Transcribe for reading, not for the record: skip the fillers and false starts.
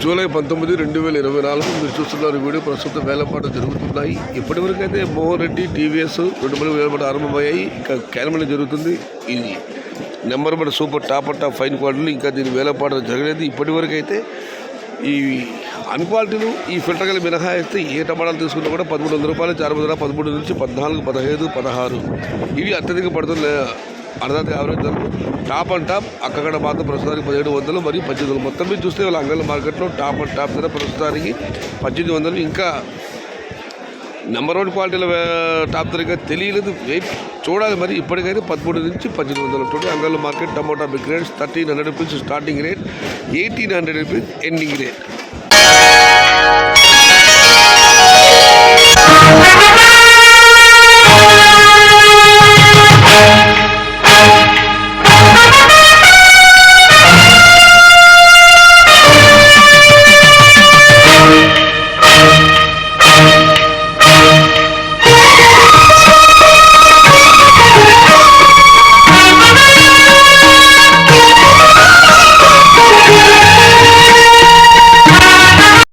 July 19, 2024 మీరు చూస్తున్నారు video. ప్రస్తుతం వేలంపాట జరుగుతున్నాయి. ఇప్పటివరకు అయితే మోహన్ రెడ్డి టీవీఎస్ 2 వేలంపాట ఆరంభమయ్యాయి. ఇంకా క్యారమల్ జరుగుతుంది. ఇది number 1 super top and top fine క్వాలిటీలు ఇంకా దీని వేలంపాట జరగలేదు. ఇప్పటివరకు అయితే ఈ అన్క్వాలిటీలు ఈ ఫిల్టర్ గల మినహాయిస్తే ఏ టమాటాలు తీసుకున్నా కూడా 1300 రూపాయలు, 13 నుంచి 14, 15, 16 ఇవి అత్యధిక పడుతున్న అర్ధాది యావరేజ్ ధరలు. టాప్ అండ్ టాప్ అక్కడ మాత్రం ప్రస్తుతానికి 1700 మరియు 1800. మొత్తం మీద చూస్తే వాళ్ళ అంగళ్ళ మార్కెట్లో టాప్ అండ్ టాప్ ధర ప్రస్తుతానికి 1800. ఇంకా నెంబర్ 1 క్వాలిటీల టాప్ ధర ఇంకా తెలియలేదు, వెయిట్ చూడాలి. మరి ఇప్పటికైతే 13 నుంచి 1800. టోటల్ అంగళ్ళ market tomato big rates 1300 rupees starting rate, 1800 rupees ending rate.